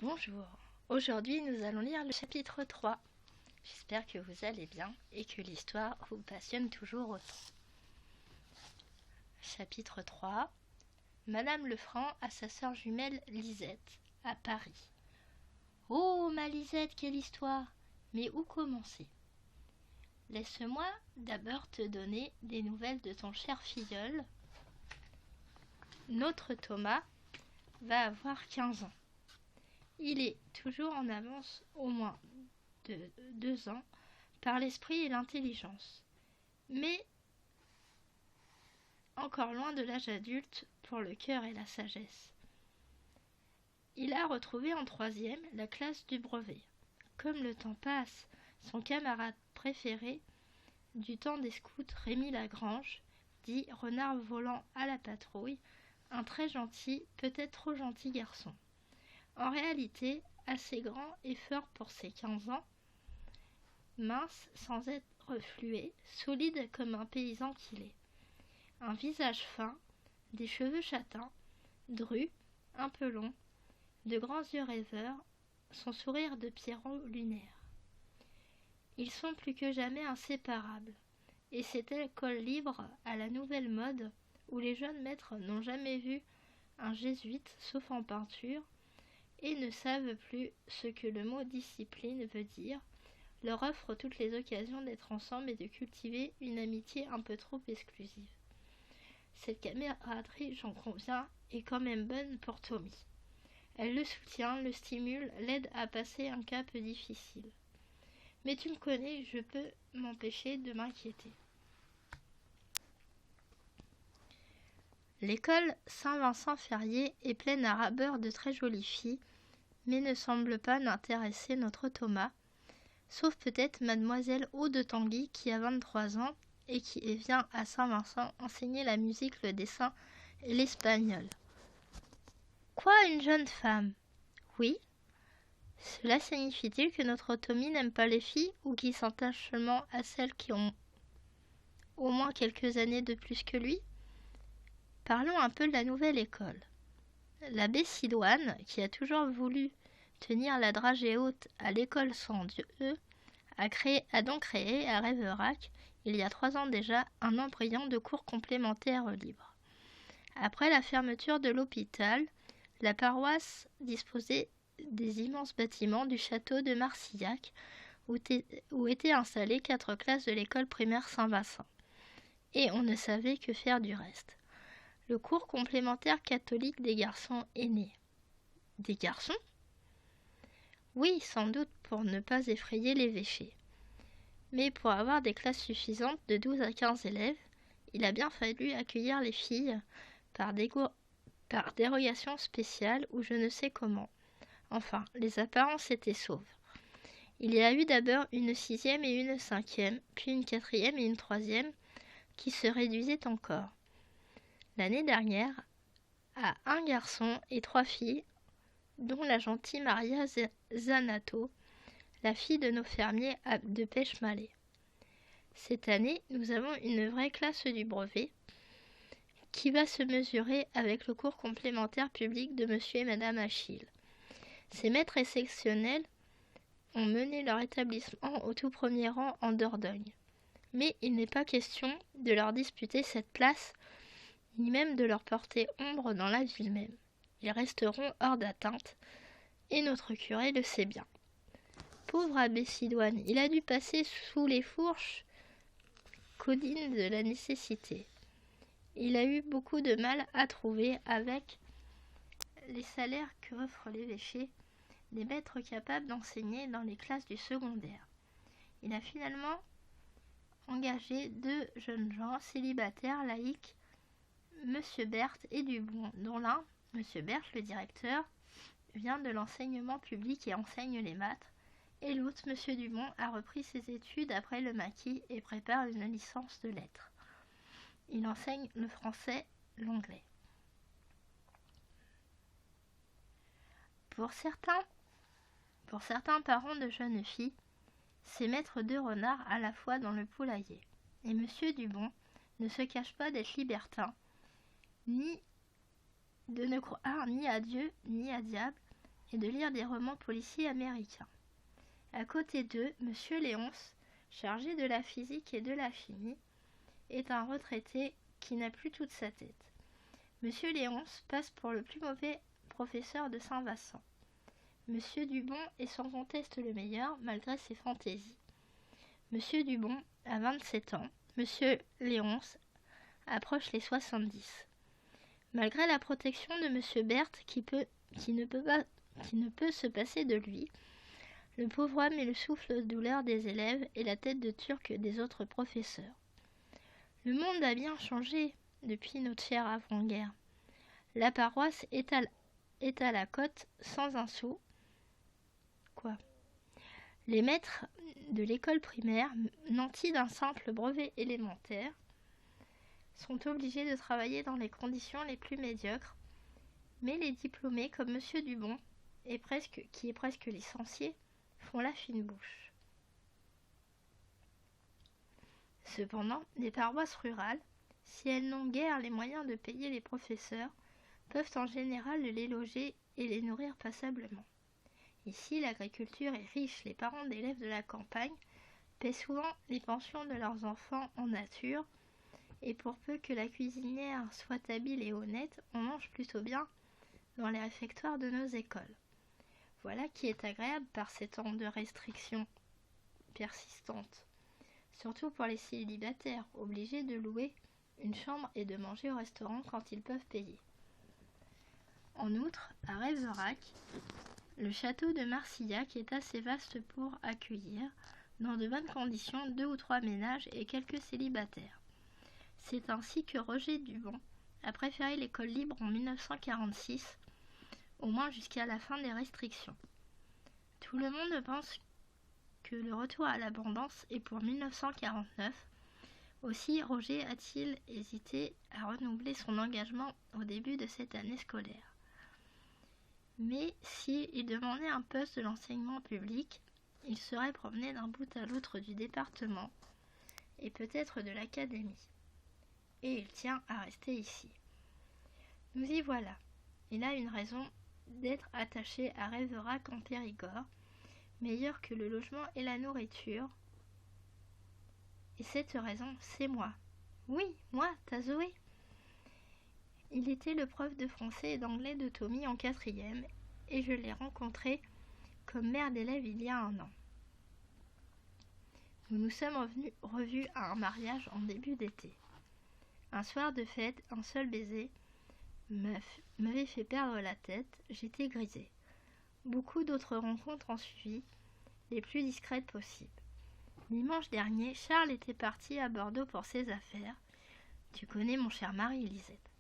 Bonjour, aujourd'hui nous allons lire le chapitre 3. J'espère que vous allez bien et que l'histoire vous passionne toujours autant. Chapitre 3. Madame Lefranc à sa sœur jumelle Lisette, à Paris. Oh, ma Lisette, quelle histoire! Mais où commencer? Laisse-moi d'abord te donner des nouvelles de ton cher filleul. Notre Thomas va avoir 15 ans. Il est toujours en avance au moins de 2 ans par l'esprit et l'intelligence, mais encore loin de l'âge adulte pour le cœur et la sagesse. Il a retrouvé en 3e la classe du brevet. Comme le temps passe, son camarade préféré du temps des scouts, Rémi Lagrange, dit renard volant à la patrouille, un très gentil, peut-être trop gentil garçon. En réalité, assez grand et fort pour ses 15 ans, mince sans être fluet, solide comme un paysan qu'il est. Un visage fin, des cheveux châtains, drus, un peu longs, de grands yeux rêveurs, son sourire de Pierrot lunaire. Ils sont plus que jamais inséparables, et cette école libre à la nouvelle mode, où les jeunes maîtres n'ont jamais vu un jésuite sauf en peinture, et ne savent plus ce que le mot discipline veut dire, leur offre toutes les occasions d'être ensemble et de cultiver une amitié un peu trop exclusive. Cette camaraderie, j'en conviens, est quand même bonne pour Tommy. Elle le soutient, le stimule, l'aide à passer un cap difficile. Mais tu me connais, je peux m'empêcher de m'inquiéter. L'école Saint-Vincent-Ferrier est pleine à ras-bord de très jolies filles, mais ne semble pas n'intéresser notre Thomas, sauf peut-être mademoiselle Aude de Tanguy qui a 23 ans et qui vient à Saint-Vincent enseigner la musique, le dessin et l'espagnol. Quoi, une jeune femme? Oui. Cela signifie-t-il que notre Tommy n'aime pas les filles ou qu'il s'attache seulement à celles qui ont au moins quelques années de plus que lui? Parlons un peu de la nouvelle école. L'abbé Sidoine, qui a toujours voulu tenir la dragée haute à l'école sans Dieu, a donc créé à Rêverac, il y a 3 ans déjà, un embryon de cours complémentaires libres. Après la fermeture de l'hôpital, la paroisse disposait des immenses bâtiments du château de Marcillac, où étaient installées 4 classes de l'école primaire Saint-Vincent. Et on ne savait que faire du reste. Le cours complémentaire catholique des garçons est né. Des garçons? Oui, sans doute pour ne pas effrayer l'évêché. Mais pour avoir des classes suffisantes de 12 à 15 élèves, il a bien fallu accueillir les filles par dérogation spéciale ou je ne sais comment. Enfin, les apparences étaient sauves. Il y a eu d'abord une 6e et une 5e, puis une 4e et une 3e qui se réduisaient encore. L'année dernière, à un garçon et 3 filles, dont la gentille Maria Zanato, la fille de nos fermiers de Pêche-Malais. Cette année, nous avons une vraie classe du brevet qui va se mesurer avec le cours complémentaire public de monsieur et madame Achille. Ces maîtres exceptionnels ont mené leur établissement au tout premier rang en Dordogne. Mais il n'est pas question de leur disputer cette place, ni même de leur porter ombre dans la ville même. Ils resteront hors d'atteinte, et notre curé le sait bien. Pauvre abbé Sidoine, il a dû passer sous les fourches codines de la nécessité. Il a eu beaucoup de mal à trouver, avec les salaires qu'offre l'évêché, des maîtres capables d'enseigner dans les classes du secondaire. Il a finalement engagé 2 jeunes gens célibataires laïcs, M. Berthe et Dubon, dont l'un, M. Berthe le directeur, vient de l'enseignement public et enseigne les maths, et l'autre, M. Dubon, a repris ses études après le maquis et prépare une licence de lettres. Il enseigne le français, l'anglais. Pour certains parents de jeunes filles, c'est mettre 2 renards à la fois dans le poulailler. Et M. Dubon ne se cache pas d'être libertin, ni de ne croire ni à Dieu ni à diable, et de lire des romans policiers américains. À côté d'eux, Monsieur Léonce, chargé de la physique et de la chimie, est un retraité qui n'a plus toute sa tête. Monsieur Léonce passe pour le plus mauvais professeur de Saint-Vincent. Monsieur Dubon est sans conteste le meilleur, malgré ses fantaisies. Monsieur Dubon a 27 ans. Monsieur Léonce approche les 70. Malgré la protection de Monsieur Berthe qui ne peut se passer de lui, le pauvre homme est le souffle de douleur des élèves et la tête de turc des autres professeurs. Le monde a bien changé depuis notre chère avant-guerre. La paroisse est à la côte sans un sou. Les maîtres de l'école primaire, nantis d'un simple brevet élémentaire, sont obligés de travailler dans les conditions les plus médiocres, mais les diplômés comme M. Dubon, qui est presque licencié, font la fine bouche. Cependant, les paroisses rurales, si elles n'ont guère les moyens de payer les professeurs, peuvent en général les loger et les nourrir passablement. Ici, l'agriculture est riche, les parents d'élèves de la campagne paient souvent les pensions de leurs enfants en nature, et pour peu que la cuisinière soit habile et honnête, on mange plutôt bien dans les réfectoires de nos écoles. Voilà qui est agréable par ces temps de restrictions persistantes, surtout pour les célibataires, obligés de louer une chambre et de manger au restaurant quand ils peuvent payer. En outre, à Rêverac, le château de Marcillac est assez vaste pour accueillir, dans de bonnes conditions, 2 ou 3 ménages et quelques célibataires. C'est ainsi que Roger Dubon a préféré l'école libre en 1946, au moins jusqu'à la fin des restrictions. Tout le monde pense que le retour à l'abondance est pour 1949. Aussi, Roger a-t-il hésité à renouveler son engagement au début de cette année scolaire. Mais s'il demandait un poste de l'enseignement public, il serait promené d'un bout à l'autre du département et peut-être de l'académie. Et il tient à rester ici. Nous y voilà. Il a une raison d'être attaché à Rêverac en Périgord, meilleur que le logement et la nourriture. Et cette raison, c'est moi. Oui, moi, ta Zoé. Il était le prof de français et d'anglais de Tommy en 4e et je l'ai rencontré comme mère d'élève il y a 1 an. Nous nous sommes revus à un mariage en début d'été. Un soir de fête, un seul baiser m'avait fait perdre la tête, j'étais grisée. Beaucoup d'autres rencontres ont suivi, les plus discrètes possibles. Dimanche dernier, Charles était parti à Bordeaux pour ses affaires. Tu connais mon cher mari, Lisette.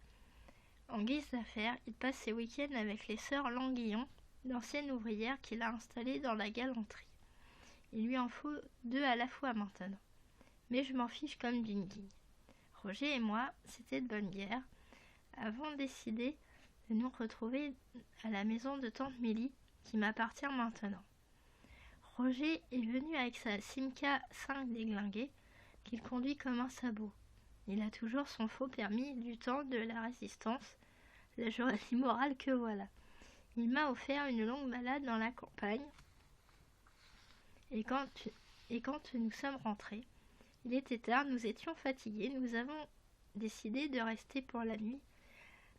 En guise d'affaires, il passe ses week-ends avec les sœurs Languillon, d'anciennes ouvrières qu'il a installées dans la galanterie. Il lui en faut 2 à la fois maintenant. Mais je m'en fiche comme d'une guigne. Roger et moi, c'était de bonne guerre, avons décidé de nous retrouver à la maison de tante Milly, qui m'appartient maintenant. Roger est venu avec sa Simca 5 déglinguée, qu'il conduit comme un sabot. Il a toujours son faux permis du temps de la Résistance, la journée morale que voilà. Il m'a offert une longue balade dans la campagne, et quand nous sommes rentrés, il était tard, nous étions fatigués, nous avons décidé de rester pour la nuit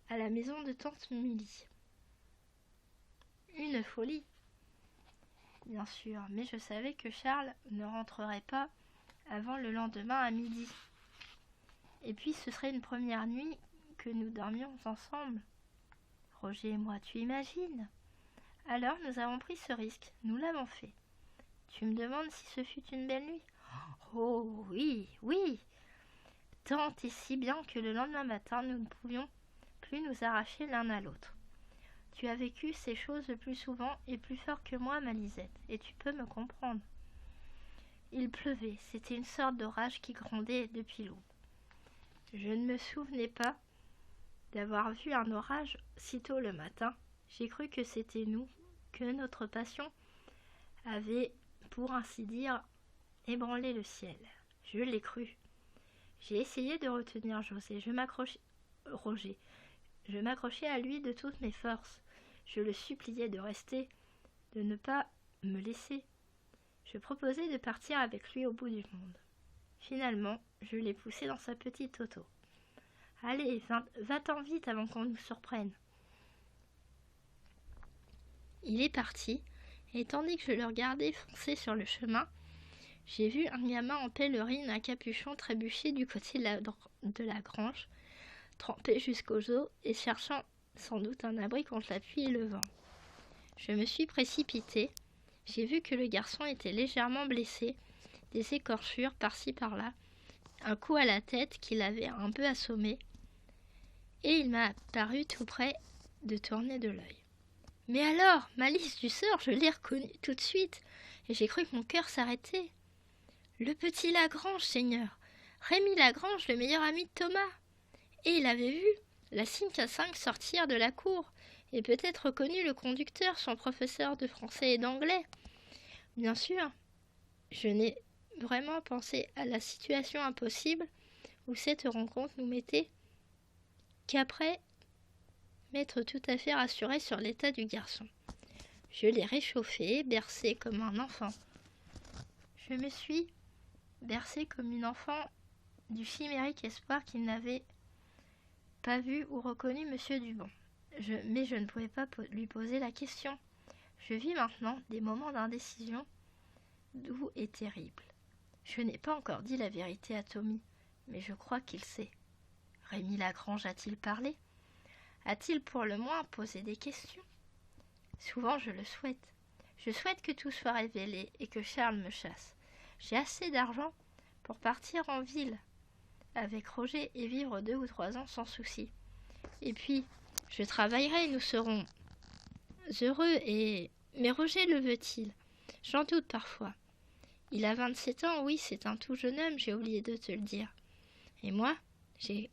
à la maison de tante Milly. Une folie, bien sûr, mais je savais que Charles ne rentrerait pas avant le lendemain à midi. Et puis ce serait une première nuit que nous dormions ensemble. Roger et moi, tu imagines? Alors nous avons pris ce risque, nous l'avons fait. Tu me demandes si ce fut une belle nuit? Oh oui, oui. Tant et si bien que le lendemain matin, nous ne pouvions plus nous arracher l'un à l'autre. Tu as vécu ces choses plus souvent et plus fort que moi, ma Lisette, et tu peux me comprendre. Il pleuvait, c'était une sorte d'orage qui grondait depuis l'aube. Je ne me souvenais pas d'avoir vu un orage si tôt le matin. J'ai cru que c'était nous, que notre passion avait, pour ainsi dire, ébranlé le ciel. Je l'ai cru. J'ai essayé de retenir Roger. Je m'accrochais à lui de toutes mes forces. Je le suppliais de rester, de ne pas me laisser. Je proposais de partir avec lui au bout du monde. Finalement, je l'ai poussé dans sa petite auto. « Allez, va-t'en vite avant qu'on nous surprenne. » Il est parti, et tandis que je le regardais foncer sur le chemin, j'ai vu un gamin en pèlerine à capuchon trébucher du côté de la grange, trempé jusqu'aux os et cherchant sans doute un abri contre la pluie et le vent. Je me suis précipitée. J'ai vu que le garçon était légèrement blessé, des écorchures par-ci par-là, un coup à la tête qui l'avait un peu assommé, et il m'a paru tout près de tourner de l'œil. Mais alors, Malice du sort, je l'ai reconnu tout de suite, et j'ai cru que mon cœur s'arrêtait. Le petit Lagrange, Seigneur, Rémi Lagrange, le meilleur ami de Thomas. Et il avait vu la 5 sortir de la cour, et peut-être reconnu le conducteur, son professeur de français et d'anglais. Bien sûr, je n'ai vraiment pensé à la situation impossible où cette rencontre nous mettait qu'après m'être tout à fait rassurée sur l'état du garçon. Je l'ai réchauffé, bercé comme un enfant. Je me suis bercée comme une enfant du chimérique espoir qu'il n'avait pas vu ou reconnu Monsieur Dubon. Mais je ne pouvais pas lui poser la question. Je vis maintenant des moments d'indécision doux et terribles. Je n'ai pas encore dit la vérité à Tommy, mais je crois qu'il sait. Rémi Lagrange a-t-il parlé? A-t-il pour le moins posé des questions? Souvent je le souhaite. Je souhaite que tout soit révélé et que Charles me chasse. J'ai assez d'argent pour partir en ville avec Roger et vivre 2 ou 3 ans sans souci. Et puis, je travaillerai, nous serons heureux et... Mais Roger le veut-il? J'en doute parfois. Il a 27 ans, oui, c'est un tout jeune homme, j'ai oublié de te le dire. Et moi, j'ai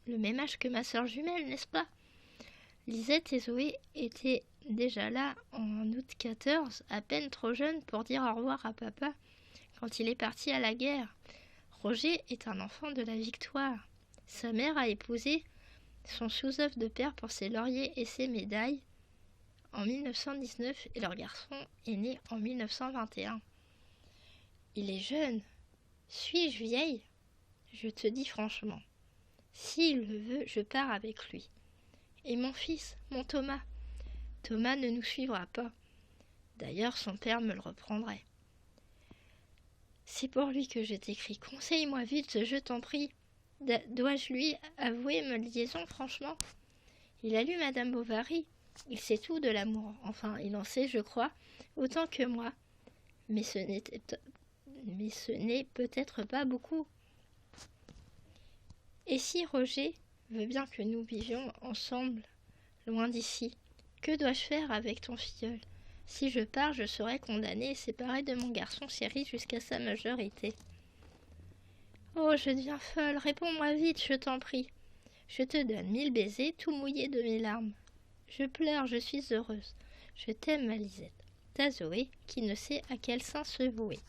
le même âge que ma sœur jumelle, n'est-ce pas? Lisette et Zoé étaient déjà là en août 14, à peine trop jeunes pour dire au revoir à papa quand il est parti à la guerre. Roger est un enfant de la victoire. Sa mère a épousé son sous-œuf de père pour ses lauriers et ses médailles en 1919 et leur garçon est né en 1921. Il est jeune. Suis-je vieille? Je te dis franchement. S'il le veut, je pars avec lui. Et mon fils, mon Thomas? Thomas ne nous suivra pas. D'ailleurs, son père me le reprendrait. C'est pour lui que je t'écris. Conseille-moi vite, je t'en prie. Dois-je lui avouer ma liaison, franchement? Il a lu Madame Bovary. Il sait tout de l'amour. Enfin, il en sait, je crois, autant que moi. Mais ce n'est peut-être pas beaucoup. Et si Roger veut bien que nous vivions ensemble, loin d'ici, que dois-je faire avec ton filleul? Si je pars, je serai condamnée et séparée de mon garçon chéri jusqu'à sa majorité. Oh, je deviens folle, réponds-moi vite, je t'en prie. Je te donne 1000 baisers, tout mouillés de mes larmes. Je pleure, je suis heureuse. Je t'aime, ma Lisette. Ta Zoé, qui ne sait à quel sein se vouer.